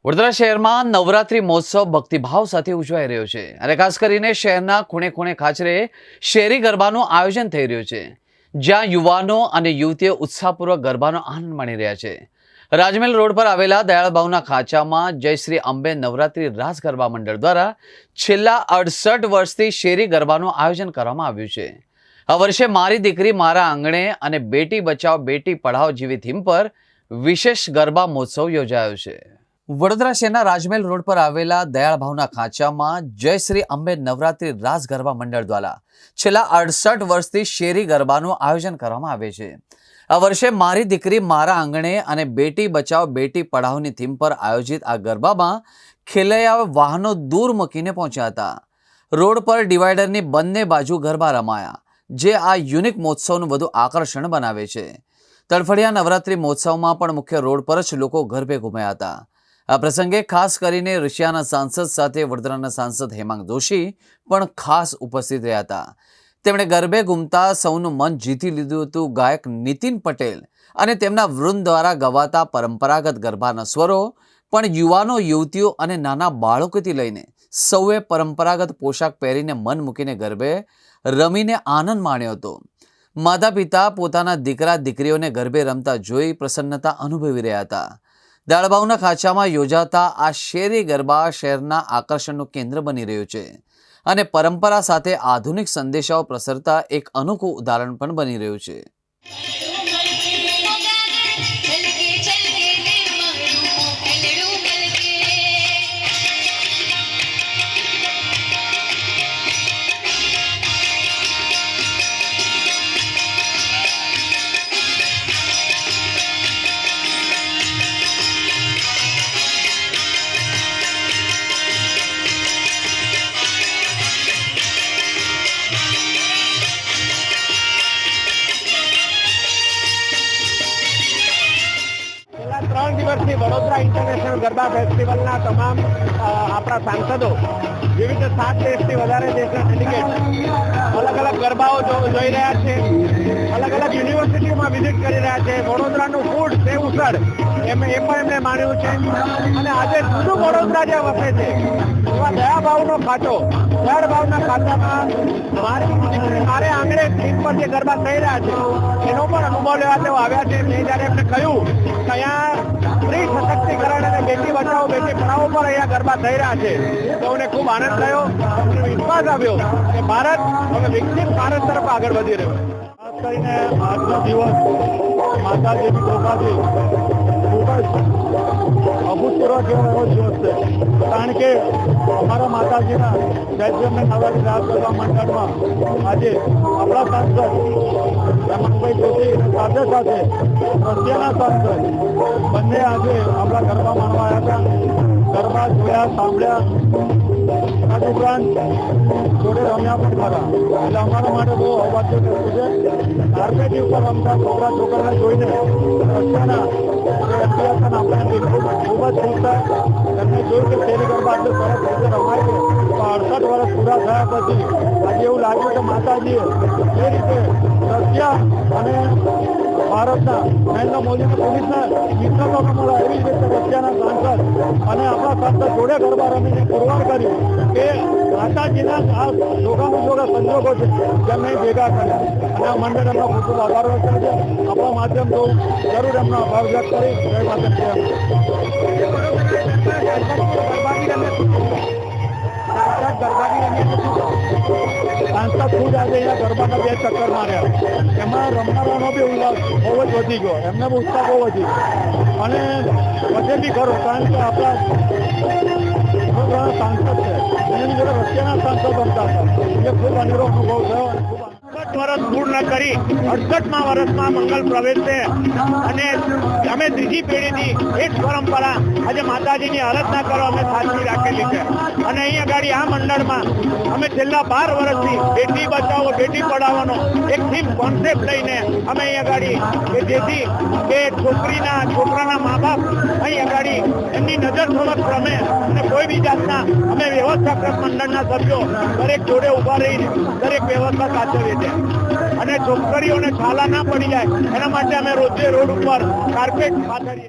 વડોદરા શહેરમાં નવરાત્રી મહોત્સવ ભક્તિભાવ સાથે ઉજવાઈ રહ્યો છે અને ખાસ કરીને શહેરના ખૂણે ખૂણે ખાચરે શેરી ગરબાનું આયોજન થઈ રહ્યું છે, જ્યાં યુવાનો અને યુવતીઓ ઉત્સાહપૂર્વક ગરબાનો આનંદ માણી રહ્યા છે। રાજમહેલ રોડ પર આવેલા દયાળબાઉના ખાંચામાં જય શ્રી અંબે નવરાત્રી રાસ ગરબા મંડળ દ્વારા છેલ્લા 68 વર્ષથી શેરી ગરબાનું આયોજન કરવામાં આવ્યું છે। આ વર્ષે મારી દીકરી મારા આંગણે અને બેટી બચાવ બેટી પઢાઓ જેવી થીમ પર વિશેષ ગરબા મહોત્સવ યોજાયો છે। વડોદરા શહેરના રાજમહેલ રોડ પર આવેલા દયાળભાવના ખાંચામાં જય શ્રી અંબે નવરાત્રી રાસ ગરબા મંડળ દ્વારા છેલ્લા 68 વર્ષથી શેરી ગરબાનું આયોજન કરવામાં આવે છે। આ વર્ષે મારી દીકરી મારા આંગણે અને બેટી બચાવ બેટી પઢાઓની થીમ પર આયોજિત આ ગરબામાં ખેલૈયાઓ વાહનો દૂર મૂકીને પહોંચ્યા હતા। રોડ પર ડિવાઈડરની બંને બાજુ ગરબા રમાયા, જે આ યુનિક મહોત્સવનું વધુ આકર્ષણ બનાવે છે। તડફડિયા નવરાત્રી મહોત્સવમાં પણ મુખ્ય રોડ પર જ લોકો ગરબે ઘૂમ્યા હતા। આ પ્રસંગે ખાસ કરીને રશિયાના સાંસદ સાથે વડોદરાના સાંસદ હેમાંગ જોશી પણ ખાસ ઉપસ્થિત રહ્યા હતા। તેમણે ગરબે ઘૂમતા સૌનું મન જીતી લીધું હતું। ગાયક નીતિન પટેલ અને તેમના વૃંદ દ્વારા ગવાતા પરંપરાગત ગરબાના સ્વરો પણ યુવાનો યુવતીઓ અને નાના બાળકોથી લઈને સૌએ પરંપરાગત પોશાક પહેરીને મન મૂકીને ગરબે રમીને આનંદ માણ્યો હતો। માતા પિતા પોતાના દીકરા દીકરીઓને ગરબે રમતા જોઈ પ્રસન્નતા અનુભવી રહ્યા હતા। દયાળબાઉના ખાંચામાં યોજાતા આ શેરી ગરબા શહેરના આકર્ષણનું કેન્દ્ર બની રહ્યું છે અને પરંપરા સાથે આધુનિક સંદેશાઓ પ્રસરતા એક અનોખું ઉદાહરણ પણ બની રહ્યું છે। ત્રણ દિવસથી વડોદરા ઇન્ટરનેશનલ ગરબા ફેસ્ટિવલના તમામ આપણા સાંસદો વિવિધ 7 દેશથી વધારે દેશના ડેલિગેટ અલગ અલગ ગરબાઓ જોઈ રહ્યા છે, અલગ અલગ યુનિવર્સિટીઓમાં વિઝિટ કરી રહ્યા છે। વડોદરાનું ફૂડ સેવ ઉસળ એ પણ એમને માણ્યું છે અને આજે જૂનું વડોદરા જે વસે છે એવા દયાભાવનો ખાંચો, દયાળભાવના ખાંચામાં મારે આંગણે થીમ પર જે ગરબા થઈ રહ્યા છે એનો પણ અનુભવ લેવા તેઓ આવ્યા છે। મેં જ્યારે એમને કહ્યું કે અહીંયા સ્ત્રી સશક્તિકરણ અને બેટી બચાવો બેટી પઢાઓ પર અહીંયા ગરબા થઈ રહ્યા છે તો મને ખૂબ આનંદ થયો અને વિશ્વાસ આવ્યો કે ભારત હવે વિકસિત ભારત તરફ આગળ વધી રહ્યો છે। ખાસ કરીને આજનો દિવસ માતાજીની કૃપાથી ખૂબ જ અભૂતપૂર્વ કહેવાય એવો દિવસ છે, કારણ કે અમારા માતાજીના ચૈત્રને નવરાત્રી રાસ ગરબા મંડળમાં આજે આપણા સાંસદ હેમાંગભાઈ જોશી સાથે સાથે રશિયાના સાંસદ બંને આજે આપણા ગરબા માણવા આવ્યા હતા। ગરબા જોયા, સાંભળ્યા, આ ઉપરાંત જોડે રમ્યા પણ ખરા, એટલે અમારા માટે બહુ અવાજ્ય વસ્તુ છે। કાર્પેટ ઉપર રમતા છોકરાને જોઈને રશિયાના આપણા ખૂબ જ ખુશ થાય। એમને જોયું કે શેરી ગરબા આટલું સરસ રીતે રમાય છે, તો 68 વર્ષ પૂરા થયા પછી આજે એવું લાગ્યું કે માતાજીએ જે રીતે રશિયા અને ભારતના નરેન્દ્ર મોદીને પોલીસના મિત્રતો મળે એવી રીતે રશિયાના સાંસદ અને આપણા સાંસદ જોડે ગરબા રમીને પુરવાર કર્યું કે માતાજીના આ જોગાનું જોગા સંજોગો છે જેમને ભેગા કર્યા અને આ મંડળ એમનો ખૂબ ખૂબ આભાર વ્યક્ત કરે છે। આપણા માધ્યમ તો જરૂર એમનો આભાર વ્યક્ત કરી જય માતા સાંસદ ખુદ આજે અહીંયા ગરબાના 2 ચક્કર માર્યા, એમાં રમનારાનો બી ઉલ્લાસ બહુ જ વધી ગયો, એમને બી ઉત્સાહ બહુ વધી ગયો અને વધે બી ખરો, કારણ કે આપણા સાંસદ છે એની જોડે રશિયાના સાંસદ રમતા હતા, એટલે ખૂબ અનેરો અનુભવ થયો અને ખૂબ 68 વર્ષ પૂર્ણ કરી 68મા વર્ષમાં મંગલ પ્રવેશશે અને અમે ત્રીજી પેઢીથી એ જ પરંપરા આજે માતાજીની આરાધના કરવા અમે સાચવી રાખેલી છે અને અહીંયા ગાડી આ મંડળમાં અમે છેલ્લા 12 વર્ષથી બેટી બચાવો બેટી પઢાવવાનો એક થીમ કોન્સેપ્ટ લઈને અમે અહીંયા ગાડી કે જેથી કે છોકરાના મા બાપ અહીંયા ગાડી એમની નજર સમક્ષ રમે અને કોઈ બી જાતના અમે વ્યવસ્થાપક મંડળના સભ્યો દરેક જોડે ઊભા રહીને દરેક વ્યવસ્થા સાચવીએ છીએ અને છોકરીઓને છાલા ના પડી જાય એના માટે અમે રોજે રોડ ઉપર કાર્પેટ પાથરીએ।